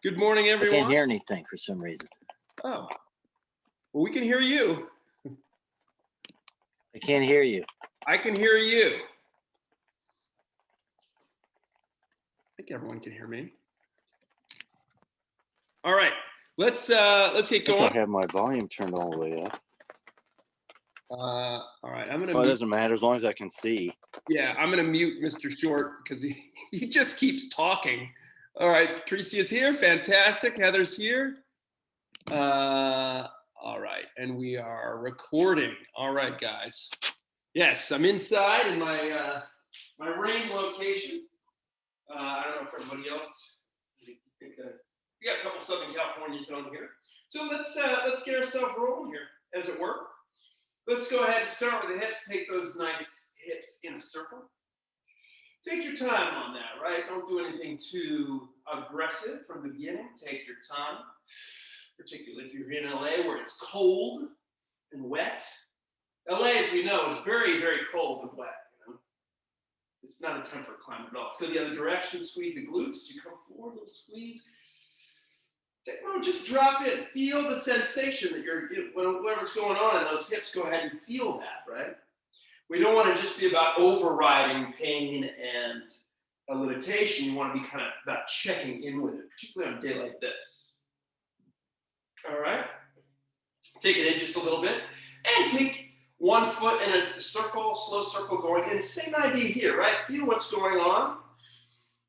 Good morning, I everyone. can't hear anything for some reason. Oh, well, we can hear you. I can't hear you. I can hear you. I think everyone can hear me. All right, let's get I think going. I have my volume turned all the way up. All right, I'm gonna. Well, it Mute, doesn't matter as long as I can see. yeah, I'm gonna mute Mr. Short because he just keeps talking. All right, Patricia's here. Fantastic. Heather's here. All right, and we are recording. All right, guys. Yes, I'm inside in my my rain location. I don't know if everybody else. We got a couple Southern Californians on here, so let's get ourselves rolling here, as it were. Let's go ahead and start with the hips. Take those nice hips in a circle. Take your time on that, right? Don't do anything too aggressive from the beginning. Take your time, particularly if you're in LA where it's cold and wet. LA, as we know, is very, very cold and wet. You know, it's not a temperate climate at all. Let's go the other direction. Squeeze the glutes as you come forward. Little squeeze. Take a moment, just drop in. Feel the sensation that whatever's going on in those hips. Go ahead and feel that, right? We don't want to just be about overriding pain and a limitation. You want to be kind of about checking in with it, particularly on a day like this. All right. Take it in just a little bit, and take one foot in a circle, slow circle going in. Same idea here, right? Feel what's going on.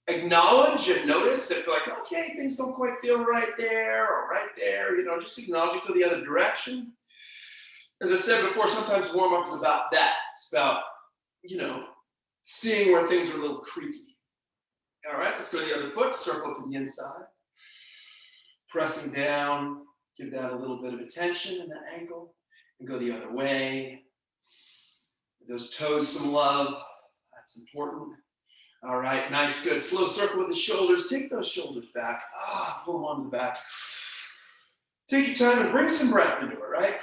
Acknowledge and notice if like, okay, things don't quite feel right there or right there, you know, just acknowledge it, go the other direction. As I said before, sometimes warm-up is about that. It's about, you know, seeing where things are a little creaky. All right, let's go to the other foot, circle to the inside. Pressing down, give that a little bit of attention in that ankle, and go the other way. Give those toes some love, that's important. All right, nice, good. Slow circle with the shoulders. Take those shoulders back. Pull them onto the back. Take your time and bring some breath into it, right?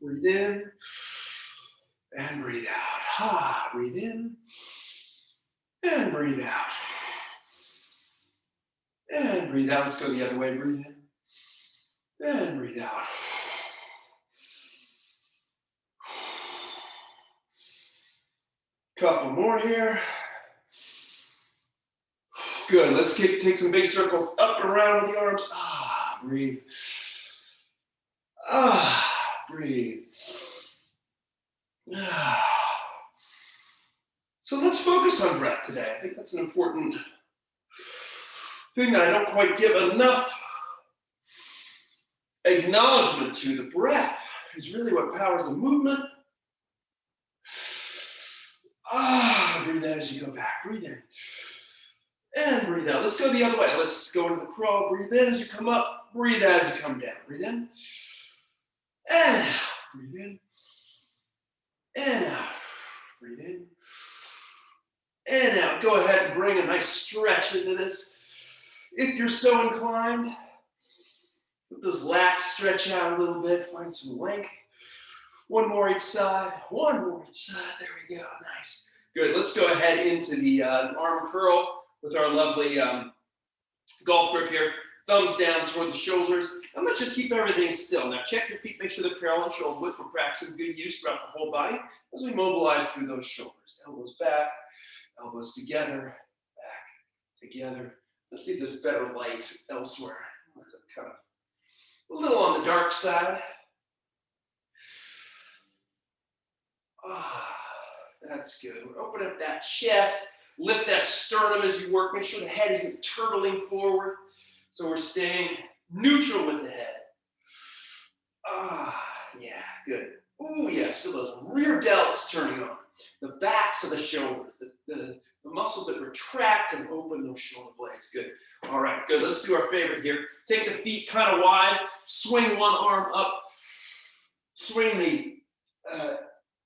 Breathe in and breathe out. Breathe in and breathe out. And breathe out. Let's go the other way. Breathe in and breathe out. Couple more here. Good. Let's take some big circles up and around with the arms. Breathe. Breathe. So let's focus on breath today. I think that's an important thing that I don't quite give enough acknowledgement to. The breath is really what powers the movement. Breathe out as you go back. Breathe in. And breathe out. Let's go the other way. Let's go into the crawl. Breathe in as you come up. Breathe out as you come down. Breathe in. And out. Breathe in. And out. Breathe in. And out. Go ahead and bring a nice stretch into this. If you're so inclined, let those lats stretch out a little bit. Find some length. One more each side. One more each side. There we go. Nice. Good. Let's go ahead into the arm curl with our lovely golf grip here. Thumbs down toward the shoulders. And let's just keep everything still. Now check your feet. Make sure they're parallel and shoulder width. We're practicing good use throughout the whole body as we mobilize through those shoulders. Elbows back. Elbows together. Back. Together. Let's see if there's better light elsewhere. That's kind of a little on the dark side. That's good. We're opening up that chest. Lift that sternum as you work. Make sure the head isn't turtling forward. So we're staying neutral with the head. Yeah, good. Ooh, yes, feel those rear delts turning on. The backs of the shoulders, the muscles that retract and open those shoulder blades. Good. All right, good. Let's do our favorite here. Take the feet kind of wide. Swing one arm up. Swing the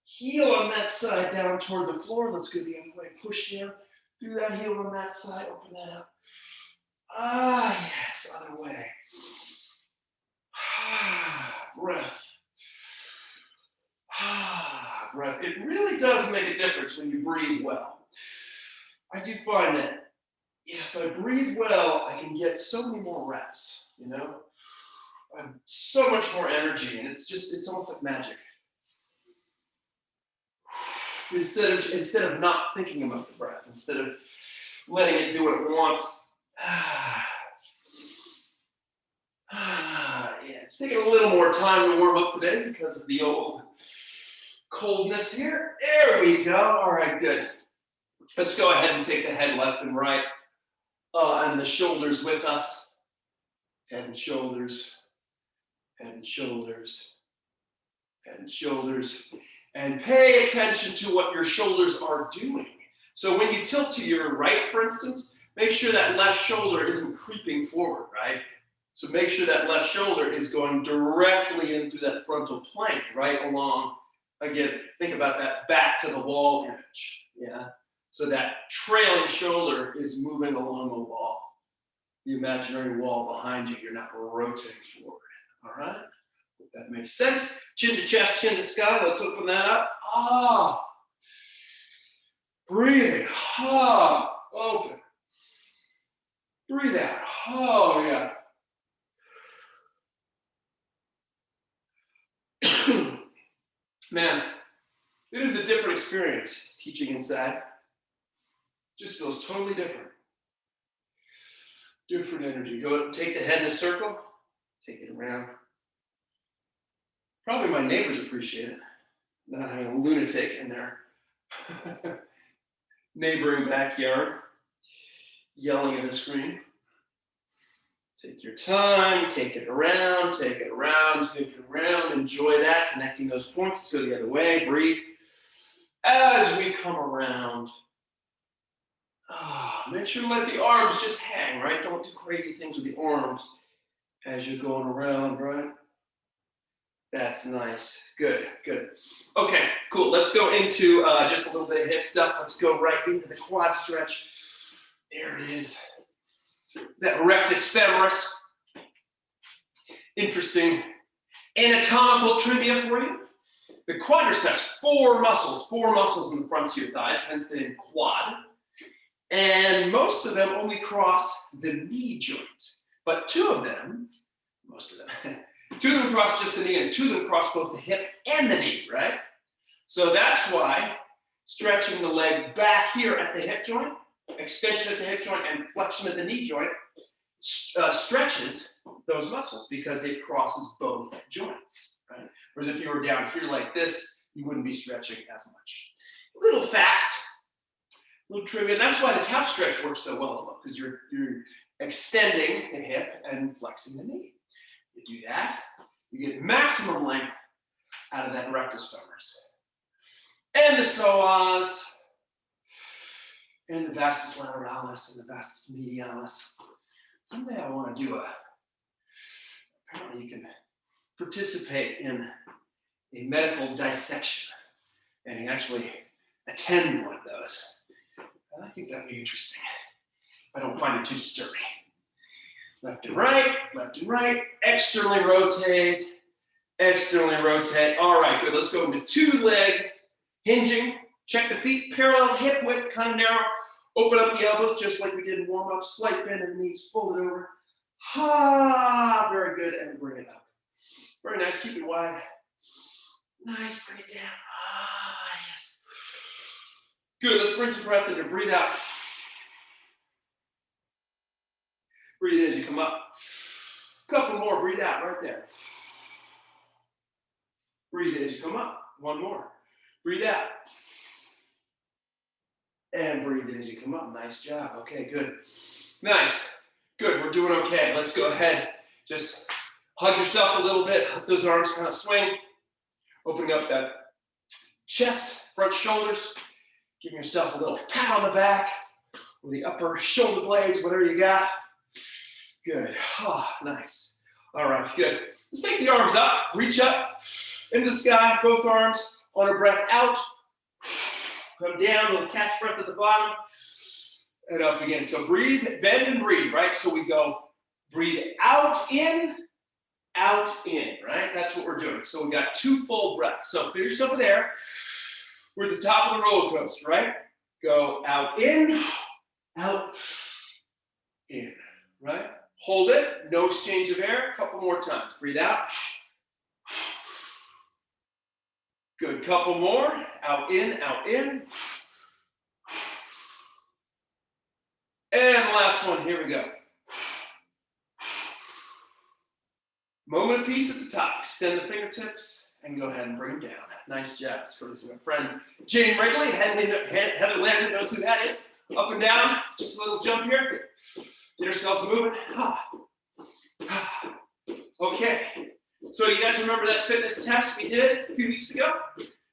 heel on that side down toward the floor. Let's go the other way. Push down through that heel on that side. Open that up. Yes, other way. Breath. Breath. It really does make a difference when you breathe well. I do find that if I breathe well, I can get so many more reps, you know? I have so much more energy, and it's almost like magic. Instead of not thinking about the breath, instead of letting it do what it wants. Yeah, it's taking a little more time to warm up today because of the old coldness here. There we go. All right, good. Let's go ahead and take the head left and right, and the shoulders with us. Head and shoulders, head and shoulders, head and shoulders. And pay attention to what your shoulders are doing. So when you tilt to your right, for instance, make sure that left shoulder isn't creeping forward, right? So make sure that left shoulder is going directly into that frontal plane, right along. Again, think about that back to the wall image, yeah? So that trailing shoulder is moving along the wall, the imaginary wall behind you. You're not rotating forward, all right? Hope that makes sense. Chin to chest, chin to sky. Let's open that up. Ah. Breathing. Ah. Open. Breathe out. Oh, yeah. Man, it is a different experience teaching inside. Just feels totally different. Different energy. Go take the head in a circle. Take it around. Probably my neighbors appreciate it. Not having a lunatic in their neighboring backyard yelling at a screen. Take your time, take it around, take it around, take it around. Enjoy that, connecting those points. Let's go the other way, breathe. As we come around, make sure to let the arms just hang, right? Don't do crazy things with the arms as you're going around, right? That's nice. Good, good. Okay, cool. Let's go into just a little bit of hip stuff. Let's go right into the quad stretch. There it is. That rectus femoris. Interesting anatomical trivia for you. The quadriceps, four muscles in the fronts of your thighs, hence the name quad. And most of them only cross the knee joint. But two of them cross just the knee, and two of them cross both the hip and the knee, right? So that's why stretching the leg back here at the hip joint, extension at the hip joint, and flexion at the knee joint stretches those muscles because it crosses both joints, right? Whereas if you were down here like this, you wouldn't be stretching as much. Little fact, little trivia, that's why the couch stretch works so well as well, because you're extending the hip and flexing the knee. You do that, you get maximum length out of that rectus femoris. And the psoas, and the vastus lateralis, and the vastus medialis. Someday I want to do apparently you can participate in a medical dissection and actually attend one of those. And I think that'd be interesting. I don't find it too disturbing. Left and right, externally rotate. All right, good. Let's go into two-leg hinging. Check the feet, parallel hip width, kind of narrow. Open up the elbows just like we did in warm-up. Slight bend in the knees, fold it over. Ha, very good, and bring it up. Very nice, keep it wide. Nice, bring it down. Ah, yes. Good, let's bring some breath in. Breathe out. Breathe in as you come up. Couple more, breathe out right there. Breathe in as you come up. One more. Breathe out. And breathe in as you come up. Nice job. Okay, good. Nice. Good, we're doing okay. Let's go ahead. Just hug yourself a little bit. Let those arms kind of swing. Opening up that chest, front shoulders. Giving yourself a little pat on the back or the upper shoulder blades, whatever you got. Good. Oh, nice. All right, good. Let's take the arms up. Reach up into the sky, both arms. On a breath out. Come down, little catch breath at the bottom. And up again. So breathe, bend and breathe, right? So we go breathe out, in, right? That's what we're doing. So we got two full breaths. So feel yourself there. We're at the top of the roller coaster, right? Go out, in, out, in, right? Hold it, no exchange of air, a couple more times. Breathe out. Good, couple more. Out, in, out, in. And last one, here we go. Moment of peace at the top. Extend the fingertips and go ahead and bring them down. Nice job. For my friend Jane Wrigley, Heather Landon knows who that is. Up and down, just a little jump here. Get ourselves moving. Okay, so you guys remember that fitness test we did a few weeks ago?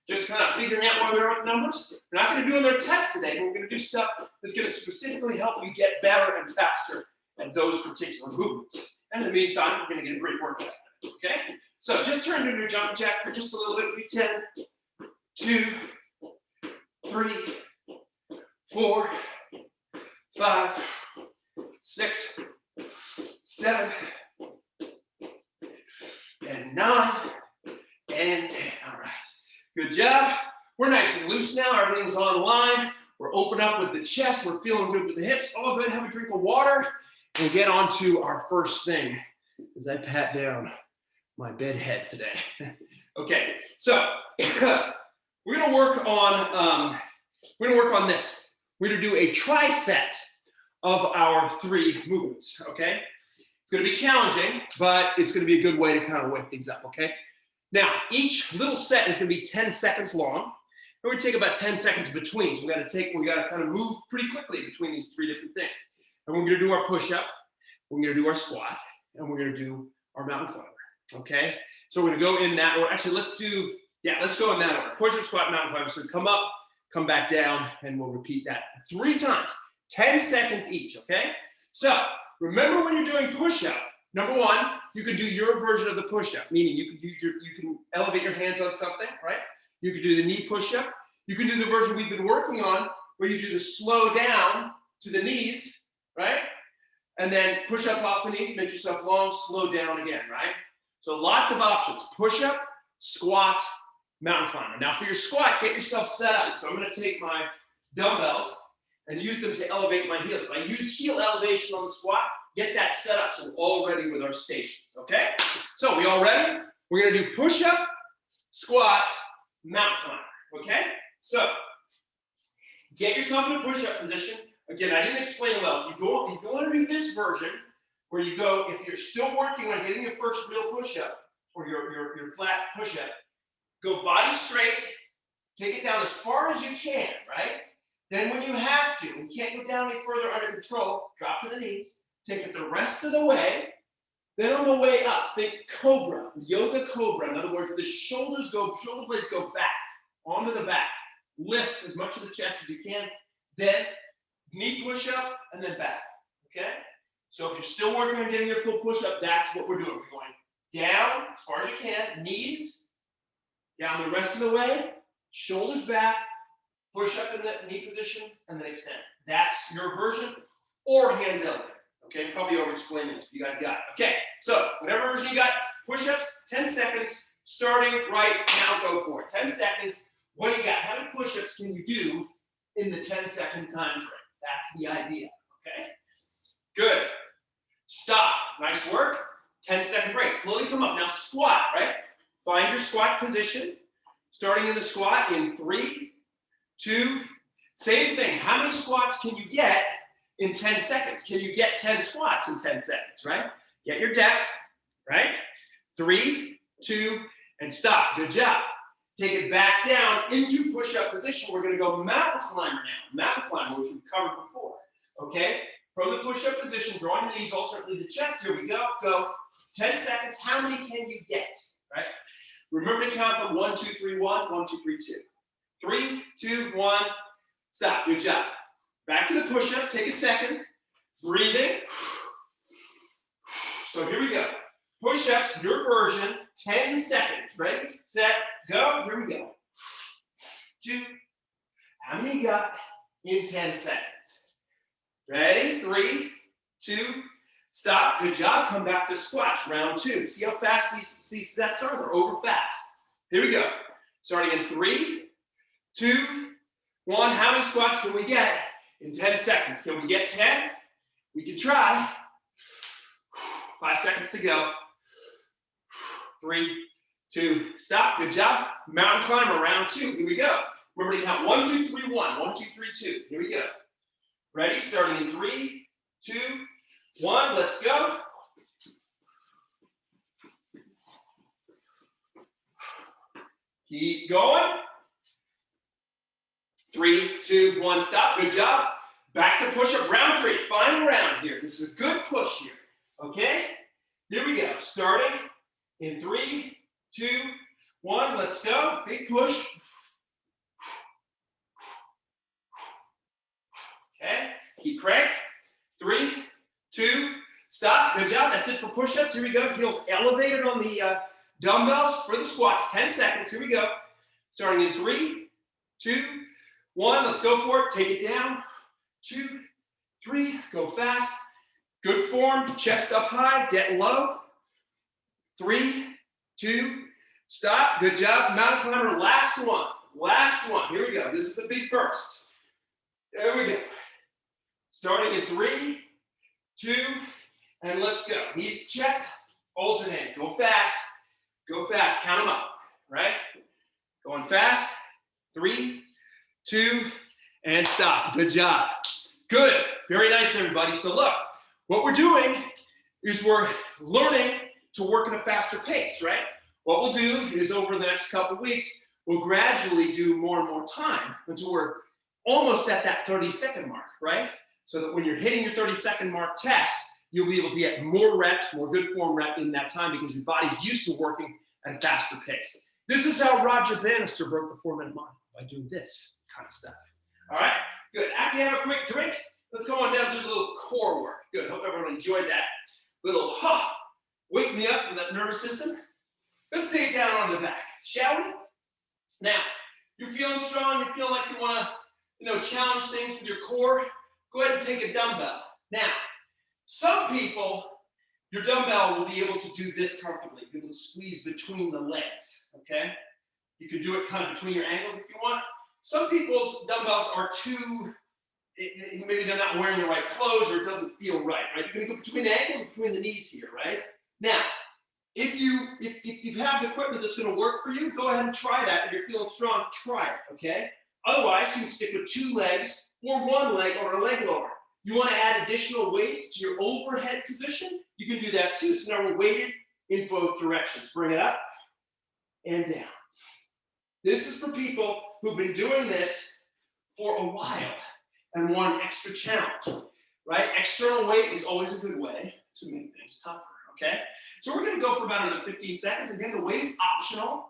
Just kind of figuring out where we are with numbers. We're not going to do another test today, but we're going to do stuff that's going to specifically help you get better and faster at those particular movements. And in the meantime, we're going to get a great workout. Okay? So just turn to your jumping jack for just a little bit. Be 10, 2, 3, 4, 5, 6, 7, and 9, and 10. All right. Good job. We're nice and loose now. Everything's online. We're open up with the chest. We're feeling good with the hips. All good. Have a drink of water. We'll get on to our first thing as I pat down my bed head today. Okay, so we're gonna work on this. We're gonna do a tri-set of our 3 movements. Okay, it's gonna be challenging, but it's gonna be a good way to kind of wake things up. Okay, now each little set is gonna be 10 seconds long. And we take about 10 seconds between. So we gotta kind of move pretty quickly between these 3 different things. And we're gonna do our push-up, we're gonna do our squat, and we're gonna do our mountain climber, okay? So we're gonna go in that order. Actually, let's go in that order. Push-up, squat, mountain climber. So come up, come back down, and we'll repeat that 3 times, 10 seconds each, okay? So remember when you're doing push-up, number 1, you can do your version of the push-up, meaning you can elevate your hands on something, right? You can do the knee push-up. You can do the version we've been working on where you do the slow down to the knees, right? And then push up off the knees, make yourself long, slow down again, right? So lots of options. Push up, squat, mountain climber. Now for your squat, get yourself set up. So I'm gonna take my dumbbells and use them to elevate my heels. If I use heel elevation on the squat, get that set up so we're all ready with our stations, okay? So we all ready? We're gonna do push up, squat, mountain climber, okay? So get yourself in a push-up position. Again, I didn't explain it well. If you want to do this version, where you go, if you're still working on getting your first real push-up, or your flat push-up, go body straight, take it down as far as you can, right? Then when you have to, and can't go down any further under control, drop to the knees, take it the rest of the way. Then on the way up, think cobra, yoga cobra. In other words, the shoulder blades go back, onto the back. Lift as much of the chest as you can. Then knee push-up, and then back, okay? So if you're still working on getting your full push-up, that's what we're doing. We're going down as far as you can, knees, down the rest of the way, shoulders back, push up in the knee position, and then extend. That's your version, or hands elevated. Okay, probably over-explaining this, but you guys got it. Okay, so whatever version you got, push-ups, 10 seconds, starting right now, go for it. 10 seconds, what do you got? How many push-ups can you do in the 10-second time frame? That's the idea, okay? Good. Stop. Nice work. 10-second break. Slowly come up. Now squat, right? Find your squat position. Starting in the squat in 3, 2, same thing. How many squats can you get in 10 seconds? Can you get 10 squats in 10 seconds, right? Get your depth, right? 3, 2, and stop. Good job. Take it back down into push-up position. We're going to go mountain climber now. Mountain climber, which we've covered before. Okay? From the push-up position, drawing the knees, alternately the chest. Here we go. Go. 10 seconds. How many can you get? Right? Remember to count them 1, 2, 3, 1, 1, 2, 3, 2. 3, 2, 1. Stop. Good job. Back to the push-up. Take a second. Breathing. So here we go. Push-ups, your version, 10 seconds. Ready, set, go. Here we go. 2. How many you got in 10 seconds? Ready? 3, 2, stop. Good job. Come back to squats, round 2. See how fast these sets are? They're over fast. Here we go. Starting in 3, 2, 1. How many squats can we get in 10 seconds? Can we get 10? We can try. 5 seconds to go. 3, 2, stop. Good job. Mountain climber, round 2. Here we go. Remember to count 1, 2, 3, 1. 1, 2, 3, 2. Here we go. Ready? Starting in 3, 2, 1. Let's go. Keep going. 3, 2, 1. Stop. Good job. Back to push-up. Round 3. Final round here. This is a good push here. Okay? Here we go. Starting in 3, 2, 1. Let's go. Big push. Okay? Keep crank. 3, 2, stop. Good job. That's it for push-ups. Here we go. Heels elevated on the dumbbells for the squats. 10 seconds. Here we go. Starting in 3, 2, 1. Let's go for it. Take it down. 2, 3. Go fast. Good form. Chest up high. Get low. 3, 2, stop. Good job. Mountain climber. Last one. Last one. Here we go. This is a big burst. There we go. Starting in 3, 2, and let's go. Knees to chest. Alternate. Go fast. Go fast. Count them up. Right? Going fast. 3, 2, and stop. Good job. Good. Very nice, everybody. So look, what we're doing is we're learning to work at a faster pace, right? What we'll do is over the next couple of weeks, we'll gradually do more and more time until we're almost at that 30-second mark, right? So that when you're hitting your 30-second mark test, you'll be able to get more reps, more good form rep in that time because your body's used to working at a faster pace. This is how Roger Bannister broke the 4-minute mile, by doing this kind of stuff. All right, good. After you have a quick drink, let's go on down and do a little core work. Good, hope everyone enjoyed that little, wake me up from that nervous system. Let's take it down on the back, shall we? Now, you're feeling strong, you're feeling like you want to, challenge things with your core. Go ahead and take a dumbbell. Now, some people, your dumbbell will be able to do this comfortably. Be able to squeeze between the legs, okay? You can do it kind of between your ankles if you want. Some people's dumbbells are too, maybe they're not wearing the right clothes or it doesn't feel right, right? You're gonna go between the ankles, between the knees here, right? Now, if you have the equipment that's gonna work for you, go ahead and try that. If you're feeling strong, try it, okay? Otherwise, you can stick with 2 legs or 1 leg or a leg lower. You want to add additional weights to your overhead position, you can do that too. So now we're weighted in both directions. Bring it up and down. This is for people who've been doing this for a while and want an extra challenge, right? External weight is always a good way to make things tougher, okay? So we're going to go for about another 15 seconds. Again, the weight is optional.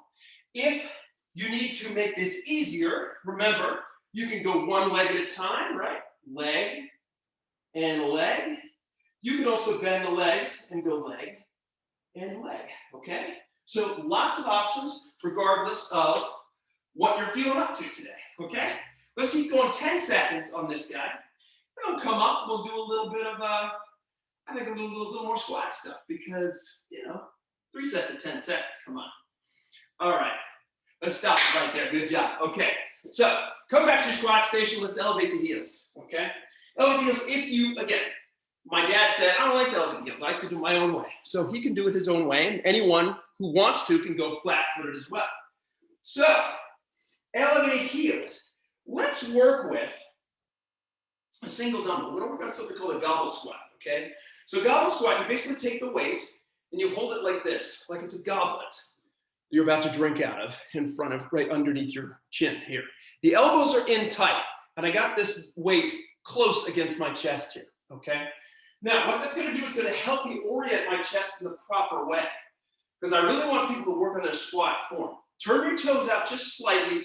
If you need to make this easier, remember, you can go 1 leg at a time, right? Leg and leg. You can also bend the legs and go leg and leg, okay? So lots of options regardless of what you're feeling up to today, okay? Let's keep going 10 seconds on this guy. Then we'll come up, we'll do a little bit of, I think a little more squat stuff because, 3 sets of 10 seconds, come on. All right, let's stop right there, good job. Okay, so come back to your squat station, let's elevate the heels, okay? Elevate the heels, if you, again, my dad said, I don't like to elevate the heels, I like to do my own way. So he can do it his own way, and anyone who wants to can go flat-footed as well. So, elevate heels. Let's work with a single dumbbell. We're gonna work on something called a goblet squat, okay? So goblet squat, you basically take the weight and you hold it like this, like it's a goblet you're about to drink out of in front of, right underneath your chin here. The elbows are in tight, and I got this weight close against my chest here, okay? Now, what that's gonna do is gonna help me orient my chest in the proper way, because I really want people to work on their squat form. Turn your toes out just slightly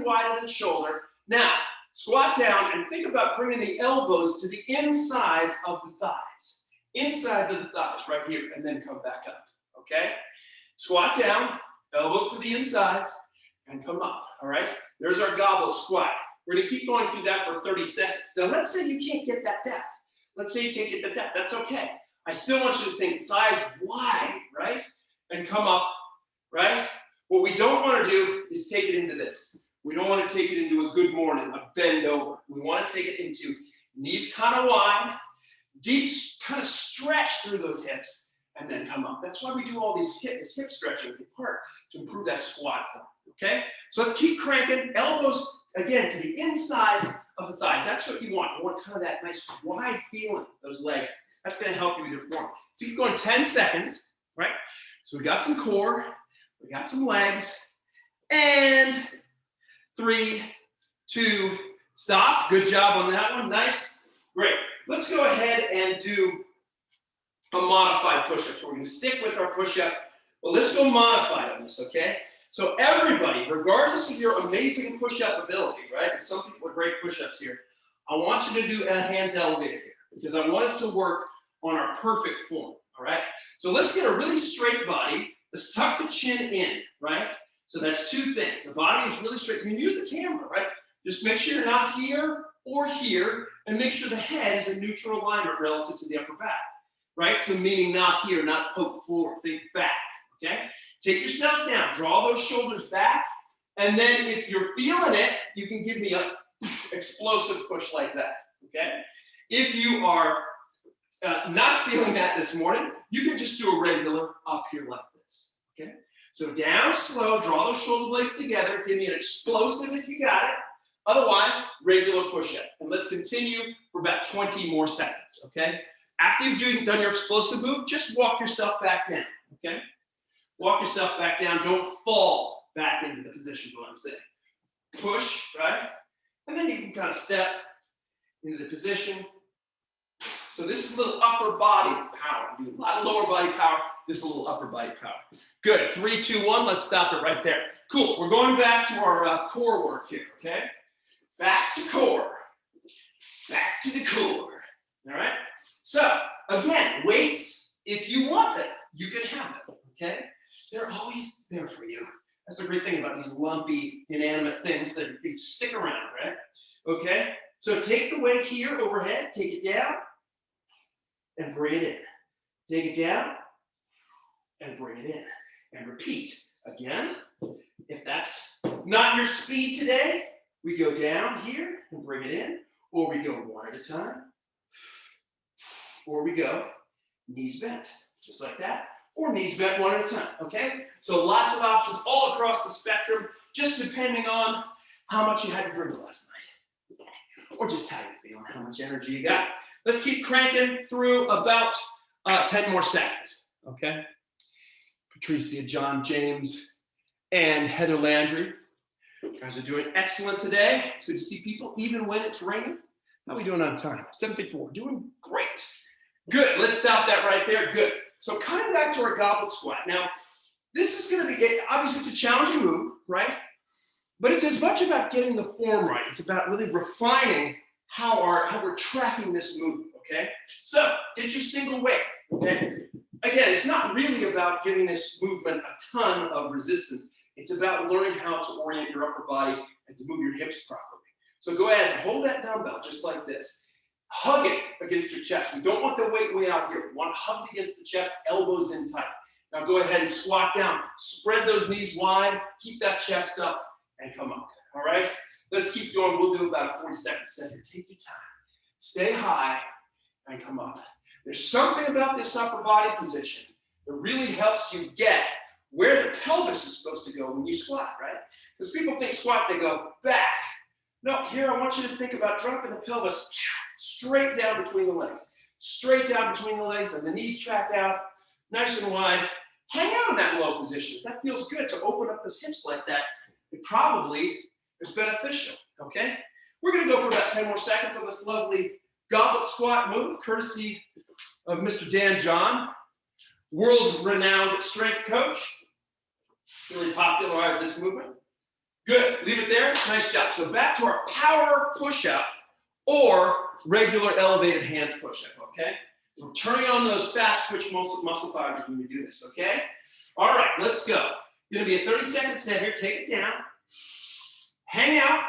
wider than shoulder. Now, squat down and think about bringing the elbows to the insides of the thighs. Insides of the thighs, right here, and then come back up, okay? Squat down, elbows to the insides, and come up, all right? There's our goblet squat. We're gonna keep going through that for 30 seconds. Now, let's say you can't get that depth. Let's say you can't get that depth, that's okay. I still want you to think thighs wide, right? And come up, right? What we don't want to do is take it into this. We don't want to take it into a good morning, a bend over. We want to take it into knees kind of wide, deep kind of stretch through those hips, and then come up. That's why we do all these this hip stretching part to improve that squat form, okay? So let's keep cranking. Elbows, again, to the inside of the thighs. That's what you want. You want kind of that nice wide feeling, those legs. That's gonna help you with your form. So keep going 10 seconds, right? So we got some core, we got some legs, and 3, 2, stop. Good job on that one, nice. Great. Let's go ahead and do a modified push-up. So we're gonna stick with our push-up, but let's go modified on this, okay? So everybody, regardless of your amazing push-up ability, right? And some people are great push-ups here. I want you to do a hands elevated here because I want us to work on our perfect form, all right? So let's get a really straight body. Let's tuck the chin in, right? So that's 2 things. The body is really straight. You can use the camera, right? Just make sure you're not here or here, and make sure the head is in neutral alignment relative to the upper back, right? So meaning not here, not poke forward, think back, okay? Take yourself down, draw those shoulders back, and then if you're feeling it, you can give me a explosive push like that, okay? If you are not feeling that this morning, you can just do a regular up here like this, okay? So down slow, draw those shoulder blades together, give me an explosive if you got it. Otherwise, regular push-up. And let's continue for about 20 more seconds, okay? After you've done your explosive move, just walk yourself back down, okay? Walk yourself back down. Don't fall back into the position is what I'm saying. Push, right? And then you can kind of step into the position. So this is a little upper body power. You do a lot of lower body power. This is a little upper body power. Good. 3, 2, 1. Let's stop it right there. Cool. We're going back to our core work here, okay? Back to core. Back to the core. All right? So, again, weights, if you want them, you can have them, okay? They're always there for you. That's the great thing about these lumpy, inanimate things that they stick around, right? Okay? So take the weight here overhead, take it down, and bring it in. Take it down, and bring it in. And repeat. Again, if that's not your speed today, we go down here and bring it in, or we go one at a time, or we go knees bent, just like that, or knees bent one at a time, okay? So lots of options all across the spectrum, just depending on how much you had to drink last night, or just how you're feeling, how much energy you got. Let's keep cranking through about 10 more seconds, okay? Patricia, John, James, and Heather Landry. You guys are doing excellent today. It's good to see people, even when it's raining. How are we doing on time? 7:54. Doing great. Good. Let's stop that right there. Good. So coming back to our goblet squat. Now, this is going to be, obviously, it's a challenging move, right? But it's as much about getting the form right. It's about really refining how we're tracking this move, okay? So get your single weight, okay? Again, it's not really about giving this movement a ton of resistance. It's about learning how to orient your upper body and to move your hips properly. So go ahead and hold that dumbbell just like this. Hug it against your chest. We don't want the weight way out here. We want it hugged against the chest, elbows in tight. Now go ahead and squat down. Spread those knees wide. Keep that chest up and come up. All right? Let's keep going. We'll do about a 40-second set here. Take your time. Stay high and come up. There's something about this upper body position that really helps you get where the pelvis is supposed to go when you squat, right? Because people think squat, they go back. No, here I want you to think about dropping the pelvis straight down between the legs. Straight down between the legs and the knees track out, nice and wide. Hang out in that low position. If that feels good to open up those hips like that, it probably is beneficial, okay? We're gonna go for about 10 more seconds on this lovely goblet squat move, courtesy of Mr. Dan John, world-renowned strength coach. Really popularized this movement. Good, leave it there, nice job. So back to our power push-up or regular elevated hands push-up, okay? So we're turning on those fast twitch muscle fibers when we do this, okay? All right, let's go. It's gonna be a 30-second set here, take it down. Hang out,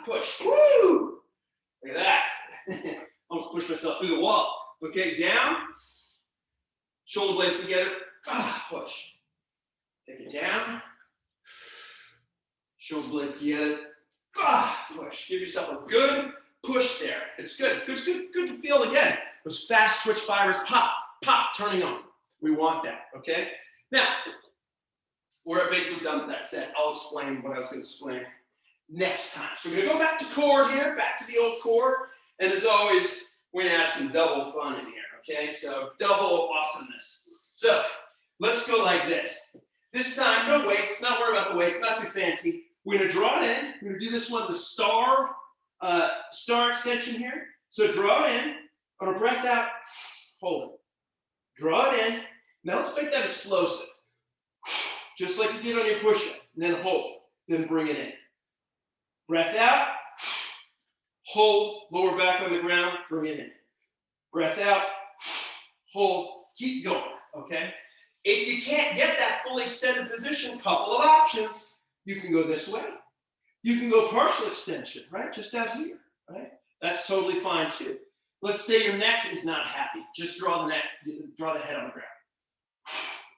push, woo! Look at that. Almost pushed myself through the wall. Okay, down, shoulder blades together, push. Take it down, shoulder blades together, push. Give yourself a good push there. It's good. Good to feel again. Those fast twitch fibers pop, pop, turning on. We want that, okay? Now, we're basically done with that set. I'll explain what I was going to explain next time. So we're going to go back to core here, back to the old core. And as always, we're going to add some double fun in here, okay? So double awesomeness. So let's go like this. This time, no weights, not worry about the weights, not too fancy. We're going to draw it in. We're going to do this one, the star extension here. So draw it in. On a breath out, hold it. Draw it in. Now let's make that explosive. Just like you did on your push-up. And then hold. Then bring it in. Breath out. Hold. Lower back on the ground. Bring it in. Breath out. Hold. Keep going. Okay? If you can't get that fully extended position, couple of options. You can go this way. You can go partial extension, right? Just out here, right? That's totally fine too. Let's say your neck is not happy. Just draw the neck, draw the head on the ground.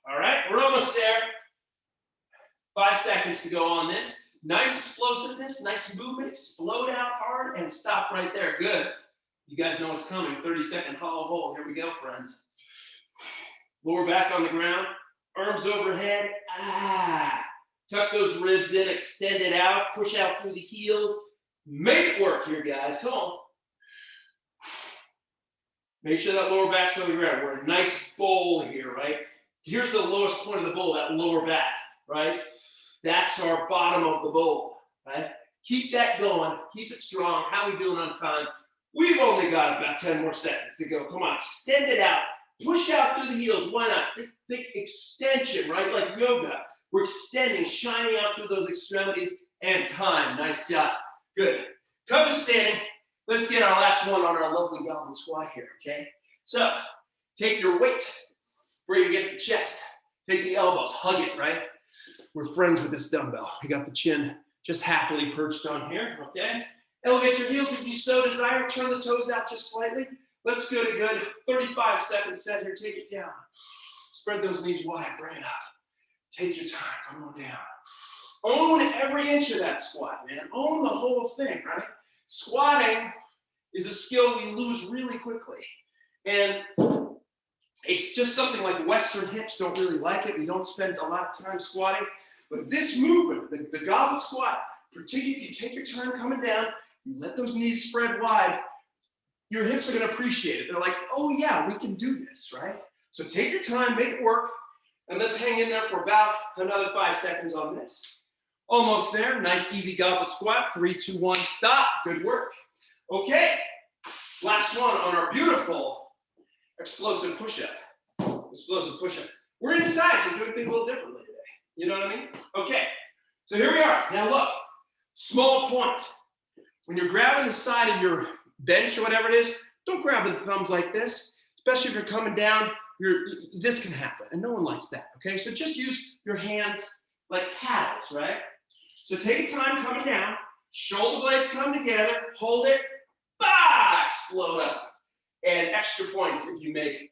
All right, we're almost there. 5 seconds to go on this. Nice explosiveness, nice movement. Explode out hard and stop right there. Good. You guys know what's coming. 30-second hollow hold. Here we go, friends. Lower back on the ground. Arms overhead. Tuck those ribs in, extend it out, push out through the heels. Make it work here, guys. Come on. Make sure that lower back's on the ground. We're a nice bowl here, right? Here's the lowest point of the bowl, that lower back, right? That's our bottom of the bowl, right? Keep that going. Keep it strong. How are we doing on time? We've only got about 10 more seconds to go. Come on, extend it out. Push out through the heels. Why not? Think extension, right? Like yoga. We're extending, shining out through those extremities and time. Nice job. Good. Come to standing. Let's get our last one on our lovely goblet squat here, okay? So take your weight, bring it against the chest. Take the elbows, hug it, right? We're friends with this dumbbell. We got the chin just happily perched on here, okay? Elevate your heels if you so desire. Turn the toes out just slightly. Let's go to good 35-second set here. Take it down. Spread those knees wide, bring it up. Take your time, come on down. Own every inch of that squat, man. Own the whole thing, right? Squatting is a skill we lose really quickly. And it's just something like Western hips don't really like it. We don't spend a lot of time squatting. But this movement, the goblet squat, particularly if you take your time coming down, you let those knees spread wide, your hips are going to appreciate it. They're like, oh yeah, we can do this, right? So take your time, make it work. And let's hang in there for about another 5 seconds on this. Almost there. Nice, easy goblet squat. 3, 2, 1, stop. Good work. Okay. Last one on our beautiful explosive push-up. Explosive push-up. We're inside, so we're doing things a little differently today. You know what I mean? Okay. So here we are. Now look. Small point. When you're grabbing the side of your bench or whatever it is, don't grab the thumbs like this, especially if you're coming down. This can happen, and no one likes that, okay? So just use your hands like paddles, right? So take your time coming down, shoulder blades come together, hold it, bah, explode up. And extra points if you make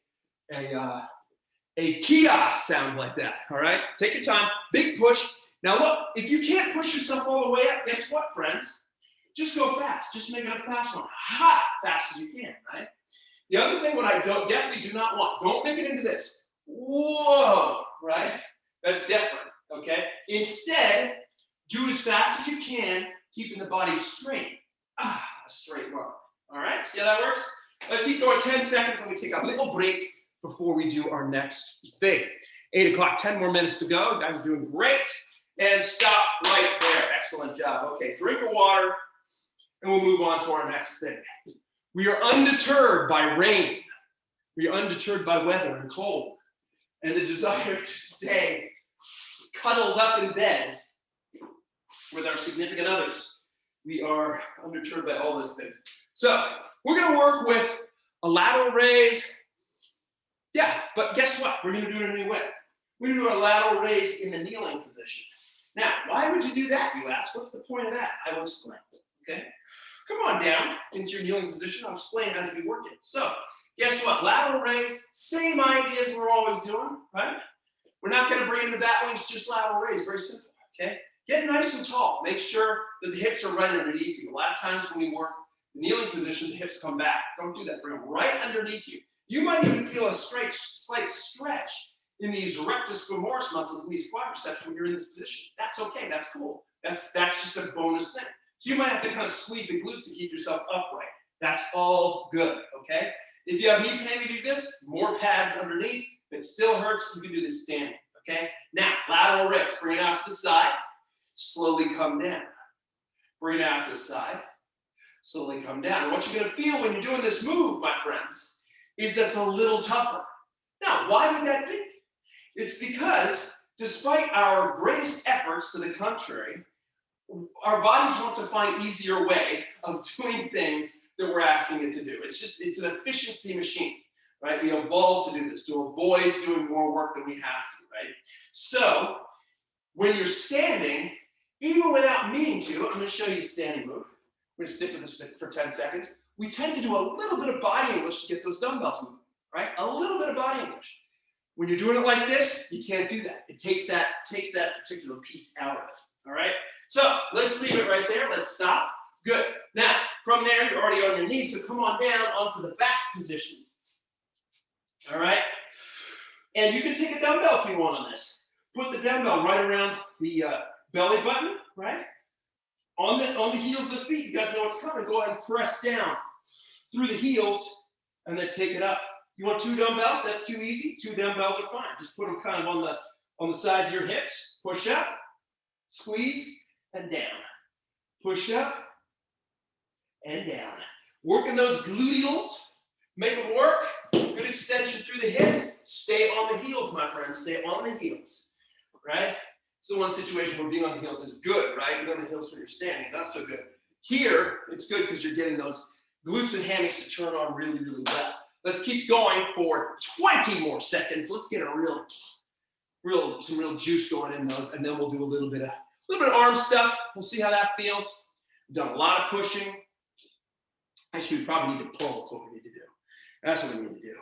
a Kia sound like that, all right? Take your time, big push. Now look, if you can't push yourself all the way up, guess what, friends? Just go fast, just make it a fast one. Fast as you can, right? The other thing, what I definitely do not want, don't make it into this. Whoa, right? That's different, okay? Instead, do as fast as you can, keeping the body straight. A straight line. All right, see how that works? Let's keep going 10 seconds. Let me take a little break before we do our next thing. 8 o'clock, 10 more minutes to go. You guys are doing great. And stop right there. Excellent job. Okay, drink of water, and we'll move on to our next thing. We are undeterred by rain. We are undeterred by weather and cold and the desire to stay cuddled up in bed with our significant others. We are undeterred by all those things. So we're going to work with a lateral raise. Yeah, but guess what? We're going to do it a new way. We're going to do a lateral raise in the kneeling position. Now, why would you do that, you ask? What's the point of that? I will explain, okay? Come on down into your kneeling position. I'll explain as we work it. So, guess what? Lateral raise, same idea as we're always doing, right? We're not going to bring in the bat wings, just lateral raise. Very simple, okay? Get nice and tall. Make sure that the hips are right underneath you. A lot of times when we work The kneeling position, the hips come back. Don't do that. Bring them right underneath you. You might even feel a slight stretch in these rectus femoris muscles and these quadriceps when you're in this position. That's okay. That's cool. That's just a bonus thing. So you might have to kind of squeeze the glutes to keep yourself upright. That's all good, okay? If you have knee pain, we do this. More pads underneath. If it still hurts, you can do this standing, okay? Now, lateral raise. Bring it out to the side. Slowly come down. Bring it out to the side. Slowly come down. And what you're going to feel when you're doing this move, my friends, is that's a little tougher. Now, why would that be? It's because despite our greatest efforts to the contrary, our bodies want to find easier way of doing things that we're asking it to do. It's an efficiency machine, right? We evolved to do this, to avoid doing more work than we have to, right? So when you're standing, even without meaning to, I'm going to show you a standing move. We're going to stick with this for 10 seconds. We tend to do a little bit of body English to get those dumbbells moving, right? A little bit of body English. When you're doing it like this, you can't do that. It takes that particular piece out of it, all right? So let's leave it right there. Let's stop. Good. Now, from there, you're already on your knees, so come on down onto the back position. All right? And you can take a dumbbell if you want on this. Put the dumbbell right around the belly button, right? On the heels of the feet. You guys know what's coming. Go ahead and press down through the heels and then take it up. You want 2 dumbbells? That's too easy. 2 dumbbells are fine. Just put them kind of on the sides of your hips. Push up, squeeze, and down. Push up and down. Working those gluteals. Make them work. Good extension through the hips. Stay on the heels, my friends. Stay on the heels. Right? So one situation where being on the heels is good, right? Being on the heels when you're standing, not so good. Here, it's good because you're getting those glutes and hammocks to turn on really, really well. Let's keep going for 20 more seconds. Let's get some real juice going in those, and then we'll do a little bit of arm stuff. We'll see how that feels. We've done a lot of pushing. Actually, we probably need to pull. That's what we need to do. That's what we need to do.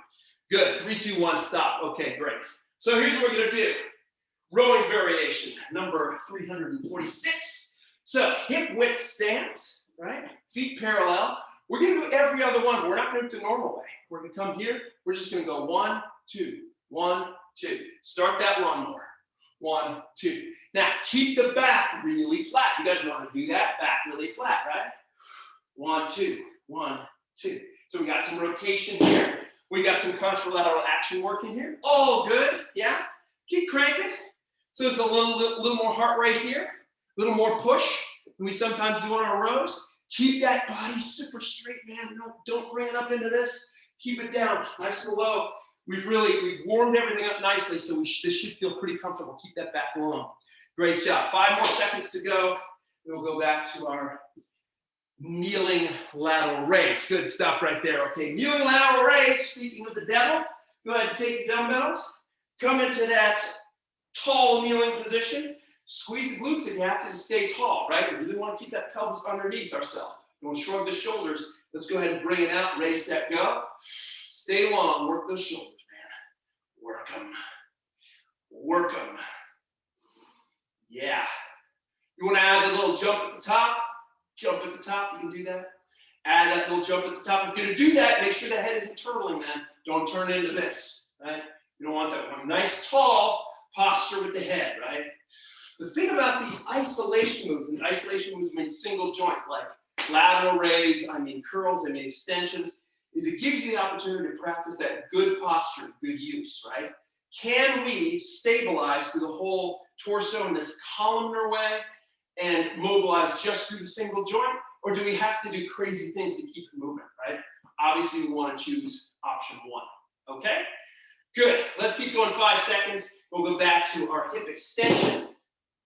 Good. 3, 2, 1, stop. Okay, great. So here's what we're going to do. Rowing variation, number 346. So hip width stance, right? Feet parallel. We're going to do every other one, but we're not going to do it the normal way. We're going to come here. We're just going to go 1, 2, 1, 2. Start that one more. 1, 2. Now, keep the back really flat. You guys know how to do that. Back really flat, right? 1, 2, 1, 2. So we got some rotation here. We got some contralateral action working here. All good, yeah? Keep cranking. So there's a little more heart rate here, a little more push than we sometimes do on our rows. Keep that body super straight, man. Don't bring it up into this. Keep it down, nice and low. We've warmed everything up nicely, so this should feel pretty comfortable. Keep that back long. Great job. 5 more seconds to go. We'll go back to our kneeling lateral raise. Good, stop right there. Okay, kneeling lateral raise, speaking with the devil. Go ahead and take your dumbbells. Come into that tall kneeling position. Squeeze the glutes and you have to stay tall, right? We really want to keep that pelvis underneath ourselves. Don't shrug the shoulders. Let's go ahead and bring it out. Ready, set, go. Stay long. Work those shoulders, man. Work them. Work them. Yeah. You want to add a little jump at the top? Jump at the top. You can do that. Add that little jump at the top. If you're going to do that, make sure the head isn't turtling, man. Don't turn into this, right? You don't want that one. Nice, tall posture with the head, right? The thing about these isolation moves, and isolation moves mean single joint, like lateral raise, I mean curls, I mean extensions, is it gives you the opportunity to practice that good posture, good use, right? Can we stabilize through the whole torso in this columnar way and mobilize just through the single joint? Or do we have to do crazy things to keep it moving, right? Obviously, we want to choose option 1, okay? Good, let's keep going 5 seconds. We'll go back to our hip extension.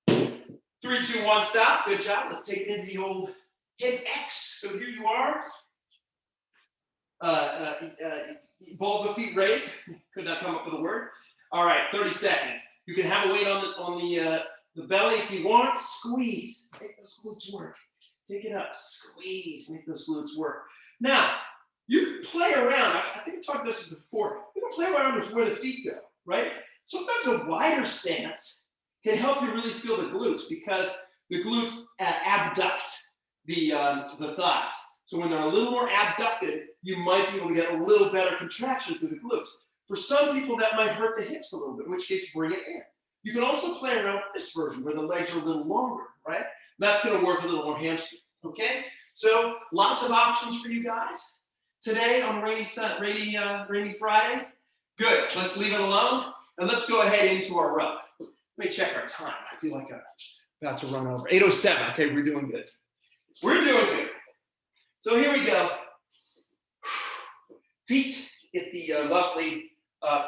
3, 2, 1, stop. Good job. Let's take it into the old hip X. So here you are. Balls of feet raised. Could not come up with a word. All right, 30 seconds. You can have a weight on the belly if you want. Squeeze. Make those glutes work. Take it up. Squeeze. Make those glutes work. Now, you can play around. I think I talked about this before. You can play around with where the feet go, right? Sometimes a wider stance can help you really feel the glutes because the glutes abduct the thighs. So when they're a little more abducted, you might be able to get a little better contraction through the glutes. For some people, that might hurt the hips a little bit, in which case, bring it in. You can also play around with this version where the legs are a little longer, right? That's going to work a little more hamstring, okay? So lots of options for you guys. Today on rainy Friday, good. Let's leave it alone, and let's go ahead into our rub. Let me check our time. I feel like I'm about to run over. 8:07. Okay, we're doing good. We're doing good. So here we go. Feet at the lovely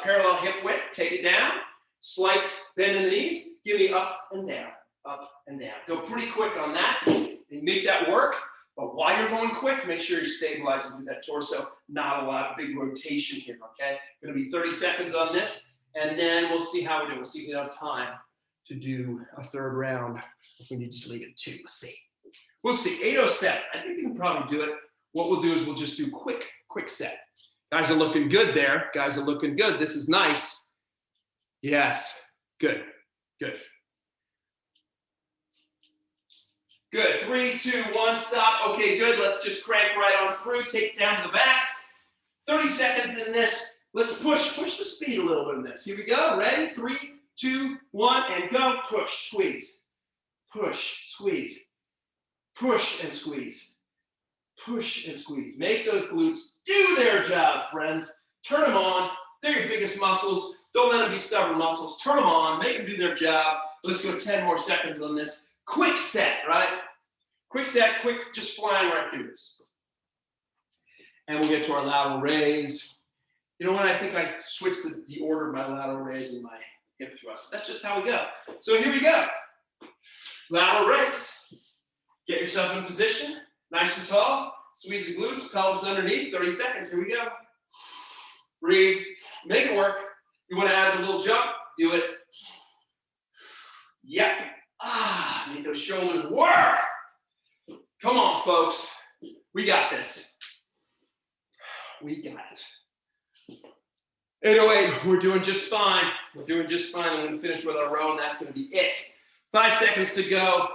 parallel hip width. Take it down. Slight bend in the knees. Give me up and down, up and down. Go pretty quick on that and make that work. But while you're going quick, make sure you're stabilizing through that torso. Not a lot of big rotation here, okay? Going to be 30 seconds on this, and then we'll see how we do. We'll see if we have time to do a third round. If we need to just leave it at 2, let's see. We'll see. 8:07. I think we can probably do it. What we'll do is we'll just do quick set. Guys are looking good there. Guys are looking good. This is nice. Yes. Good. Good. Good. 3, 2, 1, stop. Okay, good. Let's just crank right on through. Take it down to the back. 30 seconds in this. Let's push the speed a little bit in this. Here we go. Ready? 3, 2, 1, and go. Push, squeeze. Push, squeeze. Push and squeeze. Push and squeeze. Make those glutes do their job, friends. Turn them on. They're your biggest muscles. Don't let them be stubborn muscles. Turn them on. Make them do their job. Let's go 10 more seconds on this. Quick set, right? Quick set, quick, just flying right through this. And we'll get to our lateral raise. You know what? I think I switched the order of my lateral raise and my hip thrust. That's just how we go. So here we go. Lateral raise. Get yourself in position, nice and tall. Squeeze the glutes, pelvis underneath, 30 seconds. Here we go. Breathe, make it work. You want to add a little jump, do it. Yep. Make those shoulders work. Come on, folks. We got this. We got it. 8:08, we're doing just fine. We're doing just fine. I'm going to finish with our row, and that's going to be it. 5 seconds to go.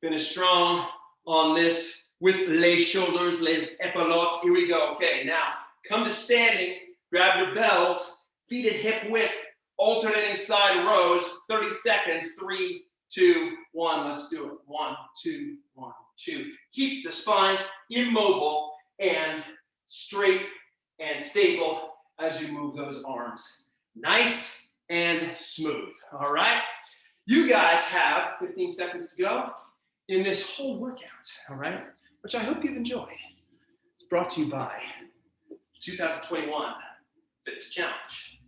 Finish strong on this with les shoulders, les épaulettes. Here we go. Okay, now come to standing. Grab your bells. Feet at hip width. Alternating side rows. 30 seconds. 3, 2, 1. Let's do it. 1, 2, 1, 2. Keep the spine immobile and straight and stable as you move those arms. Nice and smooth. All right. You guys have 15 seconds to go in this whole workout. All right. Which I hope you've enjoyed. It's brought to you by 2021 Fitness Challenge.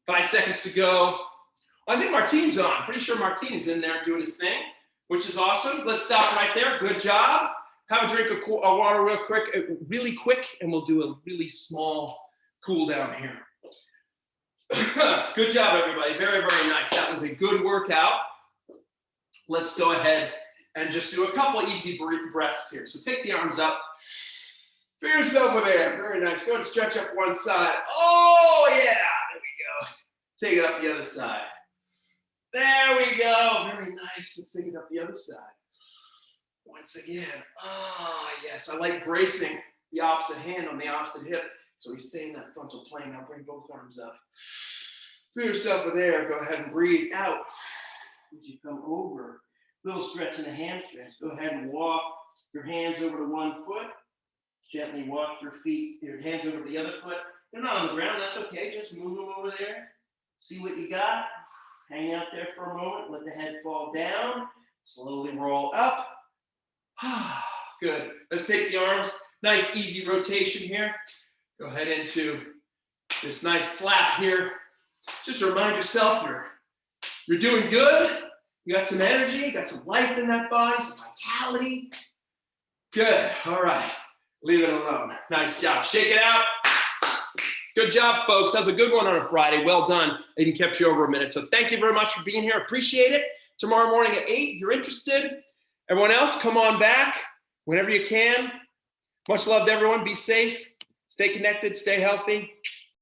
5 seconds to go. I think Martine's on. Pretty sure Martine is in there doing his thing, which is awesome. Let's stop right there. Good job. Have a drink of water really quick, and we'll do a really small cool down here. Good job, everybody. Very, very nice. That was a good workout. Let's go ahead and just do a couple easy breaths here. So take the arms up. Feel yourself with air. Very nice. Go and stretch up one side. Oh, yeah. There we go. Take it up the other side. There we go. Very nice. Let's take it up the other side. Once again. Ah, yes. I like bracing the opposite hand on the opposite hip. So we stay in that frontal plane. Now bring both arms up. Feel yourself with air. Go ahead and breathe out. As you come over, little stretch in the hamstrings. Go ahead and walk your hands over to one foot. Gently walk your hands over to the other foot. They're not on the ground. That's okay. Just move them over there. See what you got. Hang out there for a moment. Let the head fall down. Slowly roll up. Good. Let's take the arms. Nice, easy rotation here. Go ahead into this nice slap here. Just remind yourself you're doing good. You got some energy, you got some life in that body, some vitality. Good. All right. Leave it alone. Nice job. Shake it out. Good job, folks. That was a good one on a Friday. Well done. I even kept you over a minute. So thank you very much for being here. Appreciate it. Tomorrow morning at 8, if you're interested. Everyone else, come on back whenever you can. Much love to everyone. Be safe. Stay connected. Stay healthy.